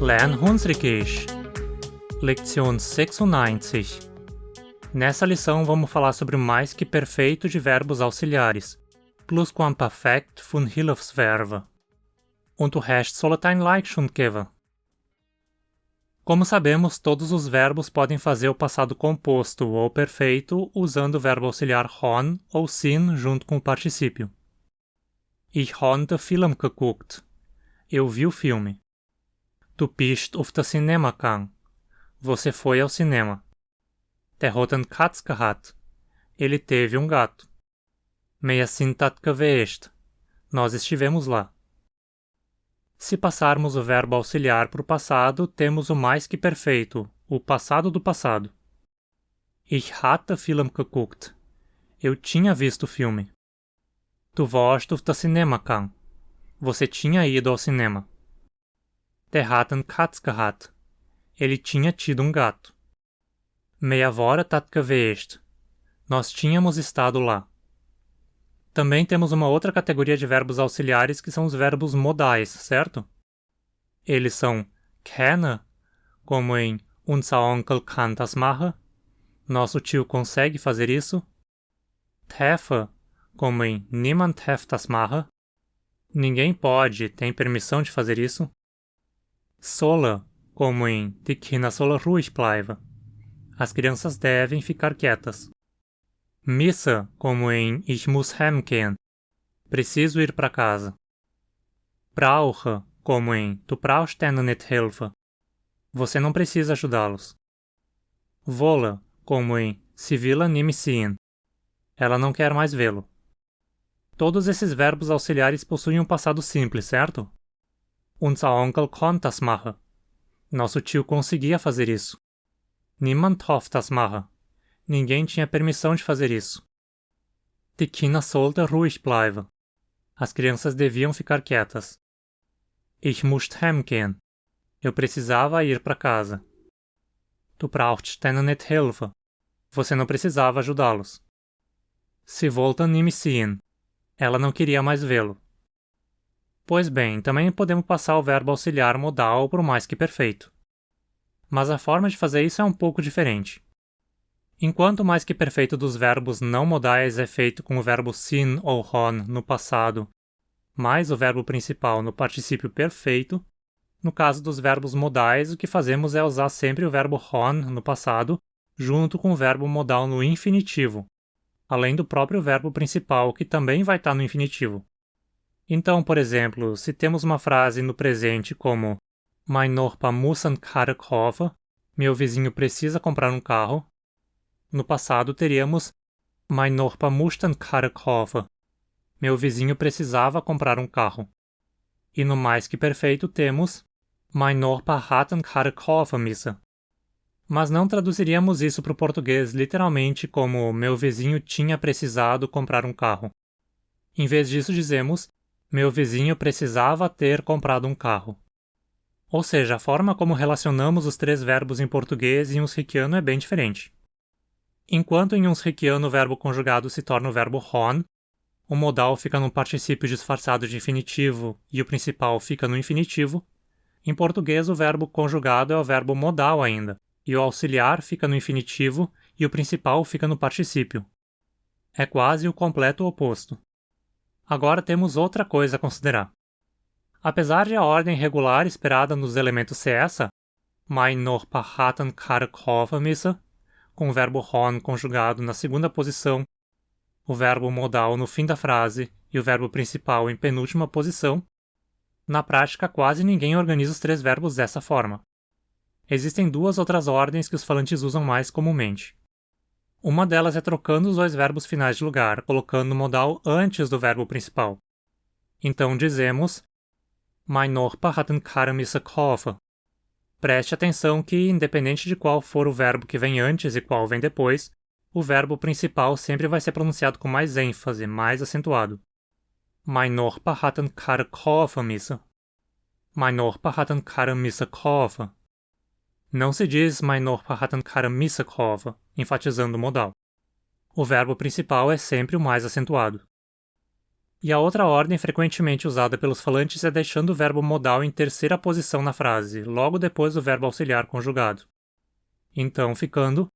Lernhunsrickisch, Lektion 96. Nessa lição vamos falar sobre o mais que perfeito de verbos auxiliares, plusquamperfekt von Hilfsverben. Und o resto soll ein Like schon geben. Como sabemos, todos os verbos podem fazer o passado composto ou perfeito usando o verbo auxiliar hon ou sin junto com o particípio. Ich habe den Film geguckt. Eu vi o filme. Du bist auf das Cinema gegangen. Você foi ao cinema. Der hat einen Katz gehabt. Ele teve um gato. Wir sind dort gewesen. Nós estivemos lá. Se passarmos o verbo auxiliar para o passado, temos o mais que perfeito, o passado do passado. Ich hatte Film geguckt. Eu tinha visto o filme. Du warst auf das Cinema gegangen. Você tinha ido ao cinema. Der hat einen Katz gehabt. Ele tinha tido um gato. Wir waren dort gewesen. Nós tínhamos estado lá. Também temos uma outra categoria de verbos auxiliares que são os verbos modais, certo? Eles são können, como em unser Onkel kann das machen. Nosso tio consegue fazer isso. Dürfen, como em niemand darf das machen. Ninguém pode, tem permissão de fazer isso. Sollen, como em die Kinder sollen ruhig bleiben. As crianças devem ficar quietas. Müssen, como em ich muss heimgehen. Preciso ir para casa. Brauchen, como em du brauchst denen nicht helfen. Você não precisa ajudá-los. Wollen, como em sie will nicht mehr sehen. Ela não quer mais vê-lo. Todos esses verbos auxiliares possuem um passado simples, certo? Unser Onkel konnte das machen. Nosso tio conseguia fazer isso. Niemand darf das machen. Ninguém tinha permissão de fazer isso. Die Kinder sollten ruhig bleiben. As crianças deviam ficar quietas. Ich musste heimgehen. Eu precisava ir para casa. Du brauchst denen nicht helfen. Você não precisava ajudá-los. Sie wollten nicht mehr sehen. Ela não queria mais vê-lo. Pois bem, também podemos passar o verbo auxiliar modal para o mais que perfeito. Mas a forma de fazer isso é um pouco diferente. Enquanto o mais que perfeito dos verbos não modais é feito com o verbo sin ou hon no passado, mais o verbo principal no particípio perfeito, no caso dos verbos modais, o que fazemos é usar sempre o verbo hon no passado junto com o verbo modal no infinitivo, além do próprio verbo principal, que também vai estar no infinitivo. Então, por exemplo, se temos uma frase no presente como Mein Nachbar muss eine Karre kaufen, meu vizinho precisa comprar um carro, no passado teríamos Mein Nachbar muss eine Karre kaufen, meu vizinho precisava comprar um carro. E no mais que perfeito temos Mein Nachbar hat eine Karre kaufen müssen. Mas não traduziríamos isso para o português literalmente como meu vizinho tinha precisado comprar um carro. Em vez disso dizemos meu vizinho precisava ter comprado um carro. Ou seja, a forma como relacionamos os três verbos em português e em unsriquiano é bem diferente. Enquanto em unsriquiano o verbo conjugado se torna o verbo hon, o modal fica no particípio disfarçado de infinitivo e o principal fica no infinitivo, em português o verbo conjugado é o verbo modal ainda, e o auxiliar fica no infinitivo e o principal fica no particípio. É quase o completo oposto. Agora temos outra coisa a considerar. Apesar de a ordem regular esperada nos elementos ser essa, Mein Nachbar hat eine Karre kaufen müssen, com o verbo hon conjugado na segunda posição, o verbo modal no fim da frase e o verbo principal em penúltima posição, na prática quase ninguém organiza os três verbos dessa forma. Existem duas outras ordens que os falantes usam mais comumente. Uma delas é trocando os dois verbos finais de lugar, colocando o modal antes do verbo principal. Então dizemos Mein Nachbar hat eine Karre müssen kaufen. Preste atenção que, independente de qual for o verbo que vem antes e qual vem depois, o verbo principal sempre vai ser pronunciado com mais ênfase, mais acentuado. Mein Nachbar hat eine Karre kaufen müssen. Mein Nachbar hat eine Karre müssen kaufen. Não se diz Mein Nachbar hat eine Karre müssen kaufen, enfatizando o modal. O verbo principal é sempre o mais acentuado. E a outra ordem frequentemente usada pelos falantes é deixando o verbo modal em terceira posição na frase, logo depois do verbo auxiliar conjugado. Então, ficando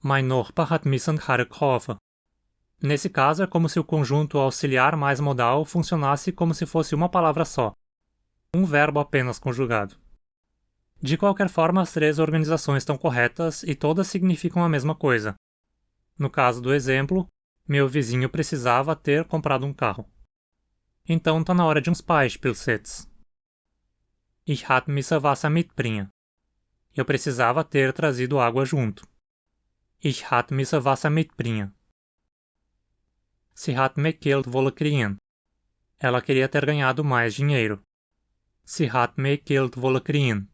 Mein Nachbar hat müssen herkommen. Nesse caso, é como se o conjunto auxiliar mais modal funcionasse como se fosse uma palavra só, um verbo apenas conjugado. De qualquer forma, as três organizações estão corretas e todas significam a mesma coisa. No caso do exemplo, meu vizinho precisava ter comprado um carro. Então tá na hora de uns Beispielssätze. Ich hatte müssen Wasser mitbringen. Eu precisava ter trazido água junto. Ich hatte müssen Wasser mitbringen. Sie hat mehr Geld wollen kriegen. Ela queria ter ganhado mais dinheiro. Sie hat mehr Geld wollen kriegen.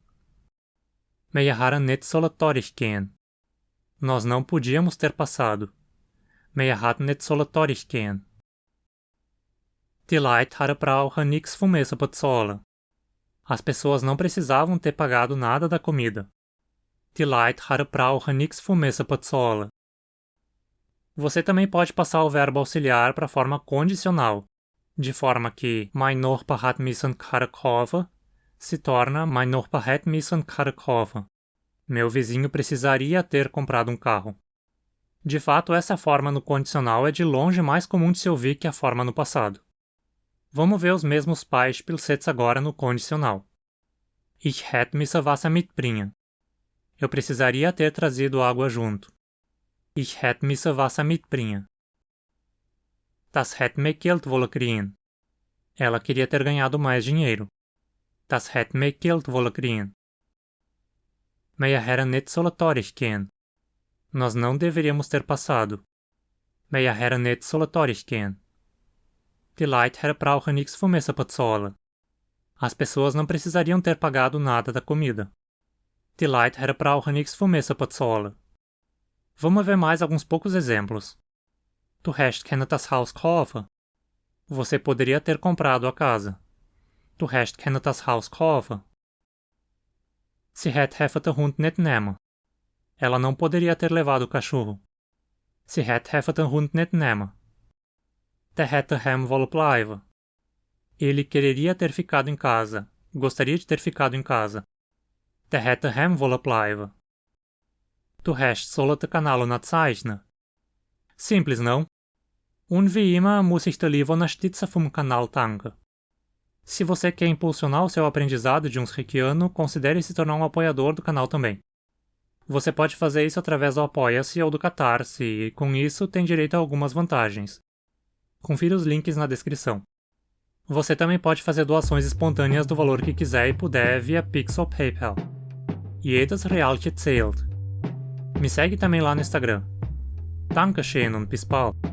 Wir haben nicht sollen durchgehen. Nós não podíamos ter passado. Wir hatten nicht sollen durchgehen. Die Leute haben brauchen nichts vom Essen bezahlen. As pessoas não precisavam ter pagado nada da comida. Die Leute haben brauchen nichts vom Essen bezahlen. Você também pode passar o verbo auxiliar para a forma condicional, de forma que Mein Nachbar hat müssen herkommen se torna Mein Nachbar hat müssen herkommen. Meu vizinho precisaria ter comprado um carro. De fato, essa forma no condicional é de longe mais comum de se ouvir que a forma no passado. Vamos ver os mesmos Beispielssätze agora no condicional. Ich hätte müssen Wasser mitbringen. Eu precisaria ter trazido água junto. Ich hätte müssen Wasser mitbringen. Das hätte mehr Geld wollen kriegen. Ela queria ter ganhado mais dinheiro. Das hätte mehr Geld wollen kriegen. Wir hätten nicht sollen durchgehen. Nós não deveríamos ter passado. Wir hätten nicht sollen durchgehen. Die Leute hätten brauchen nichts vom Essen bezahlen. As pessoas não precisariam ter pagado nada da comida. Die Leute hätten brauchen nichts vom Essen bezahlen. Vamos ver mais alguns poucos exemplos. Du hast können das Haus kaufen. Você poderia ter comprado a casa. Du hast können das Haus kaufen. Sie hätte den Hund nicht nehmen. Ela não poderia ter levado o cachorro. Sie hätte den Hund nicht nehmen. Der hätte heim wollen bleiben. Ele quereria ter ficado em casa. Gostaria de ter ficado em casa. Der hätte heim wollen bleiben. Du hast sollen den Kanal nachzeichnen. Simples, não? Und wie immer muss ich der Livo na Stütze vom Kanal danken. Se você quer impulsionar o seu aprendizado de um Srikiano, considere se tornar um apoiador do canal também. Você pode fazer isso através do Apoia-se ou do Catarse e, com isso, tem direito a algumas vantagens. Confira os links na descrição. Você também pode fazer doações espontâneas do valor que quiser e puder via Pix ou PayPal. Jedes Realche zählt. Me segue também lá no Instagram. Dankeschön und bis bald.